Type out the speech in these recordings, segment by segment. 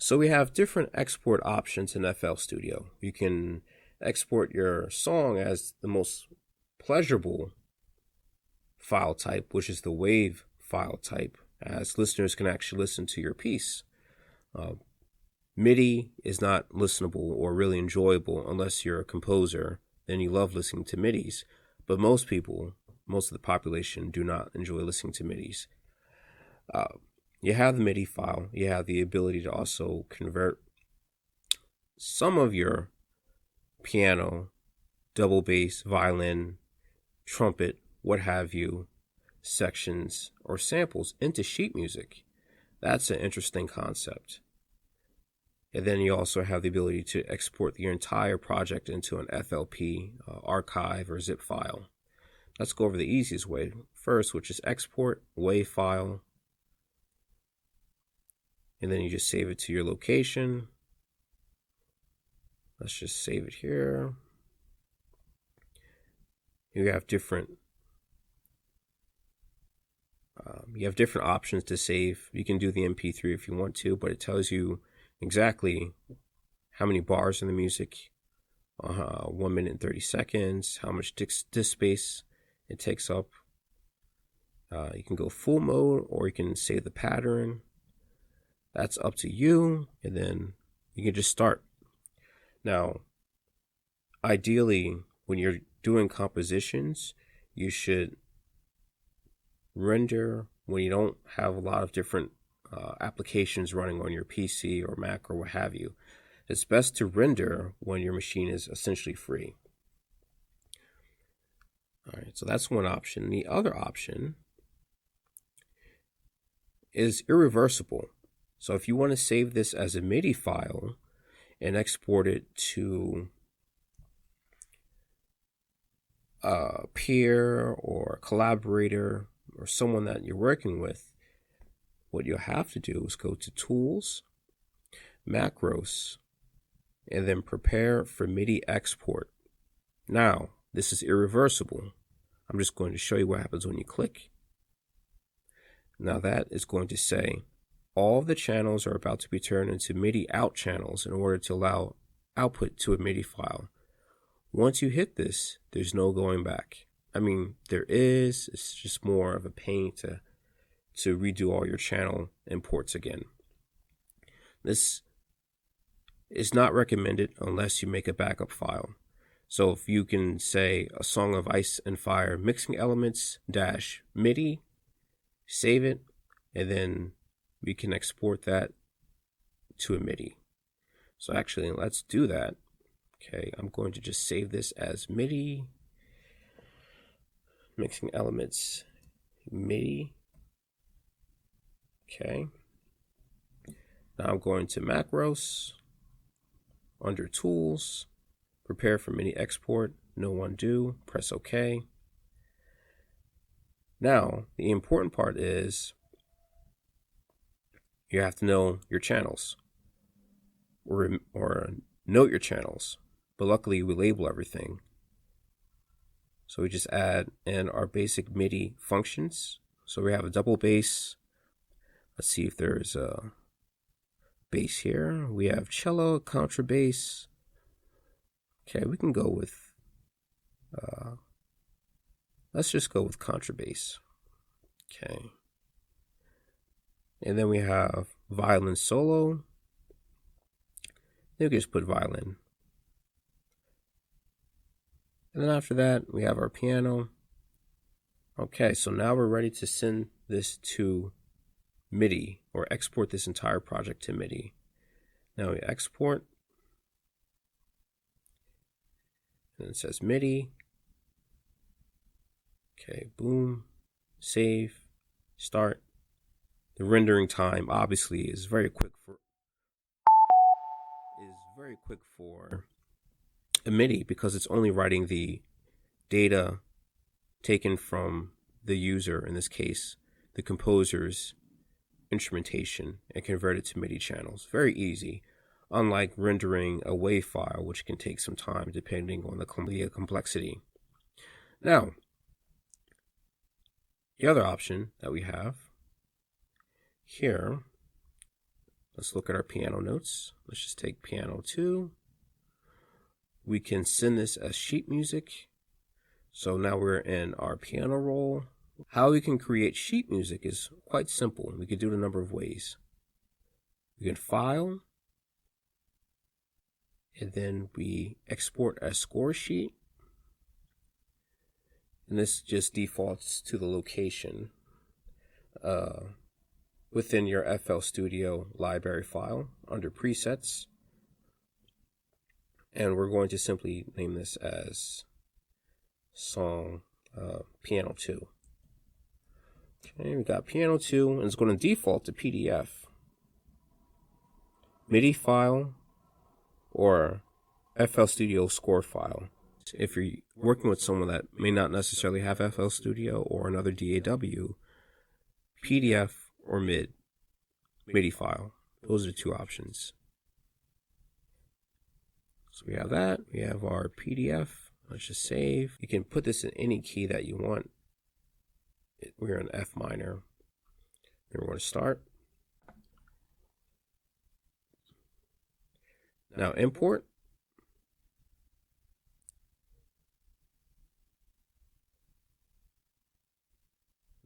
So we have different export options in FL Studio. You can export your song as the most pleasurable file type, which is the WAV file type, as listeners can actually listen to your piece. MIDI is not listenable or really enjoyable unless you're a composer, then you love listening to MIDIs. But most people, most of the population, do not enjoy listening to MIDIs. You have the MIDI file. You have the ability to also convert some of your piano, double bass, violin, trumpet, what have you, sections or samples into sheet music. That's an interesting concept. And then you also have the ability to export your entire project into an FLP, archive, or zip file. Let's go over the easiest way first, which is export, WAV file, and then you just save it to your location. Let's just save it here. You have different options to save. You can do the MP3 if you want to, but it tells you exactly how many bars in the music, 1 minute and 30 seconds, how much disk space it takes up. You can go full mode, or you can save the pattern. That's up to you, and then you can just start. Now, ideally, when you're doing compositions, you should render when you don't have a lot of different applications running on your PC or Mac or what have you. It's best to render when your machine is essentially free. All right, so that's one option. The other option is irreversible. So if you want to save this as a MIDI file and export it to a peer or a collaborator or someone that you're working with, what you'll have to do is go to Tools, Macros, and then Prepare for MIDI Export. Now, this is irreversible. I'm just going to show you what happens when you click. Now that is going to say, all of the channels are about to be turned into MIDI out channels in order to allow output to a MIDI file. Once you hit this, there's no going back. I mean, there is, it's just more of a pain to redo all your channel imports again. This is not recommended unless you make a backup file. So if you can say A Song of Ice and Fire mixing elements - MIDI, save it, and then we can export that to a MIDI. So actually, let's do that. Okay, I'm going to just save this as MIDI, mixing elements, MIDI. Okay. Now I'm going to Macros, under Tools, Prepare for MIDI Export, no undo, press OK. Now, the important part is you have to know your channels, or note your channels. But luckily, we label everything. So we just add in our basic MIDI functions. So we have a double bass. Let's see if there's a bass here. We have cello, contrabass. Okay, we can go with, let's just go with contrabass. Okay. And then we have violin solo. Then we can just put violin. And then after that, we have our piano. Okay, so now we're ready to send this to MIDI, or export this entire project to MIDI. Now we export. And it says MIDI. Okay, boom, save, start. The rendering time obviously is very quick for a MIDI because it's only writing the data taken from the user, in this case, the composer's instrumentation, and convert it to MIDI channels. Very easy, unlike rendering a WAV file, which can take some time depending on the complexity. Now, the other option that we have here Let's look at our piano notes. Let's just take piano 2. We can send this as sheet music. So now we're in our piano roll. How we can create sheet music is quite simple. We can do it a number of ways. We can file, and then we export as score sheet. And this just defaults to the location within your FL Studio library file under presets. And we're going to simply name this as song piano 2. Okay, we got piano 2, and it's going to default to PDF, MIDI file, or FL Studio score file. If you're working with someone that may not necessarily have FL Studio or another DAW, PDF or MIDI file. Those are the two options. So we have that. We have our PDF. Let's just save. You can put this in any key that you want. We're in F minor. Then we're going to start. Now import.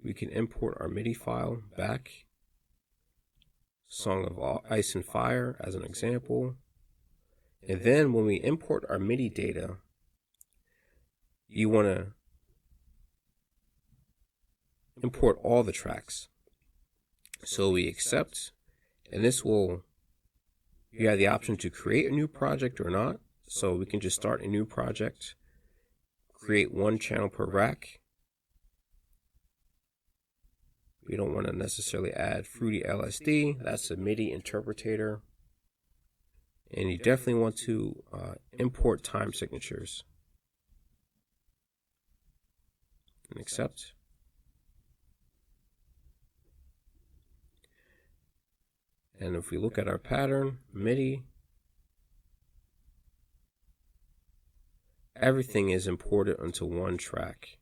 We can import our MIDI file back. Song of Ice and Fire as an example. And then when we import our MIDI data, you want to import all the tracks. So we accept, and this will, you have the option to create a new project or not. So we can just start a new project, create one channel per rack. We don't want to necessarily add Fruity LSD. That's a MIDI interpreter. And you definitely want to import time signatures. And accept. And if we look at our pattern, MIDI, everything is imported onto one track.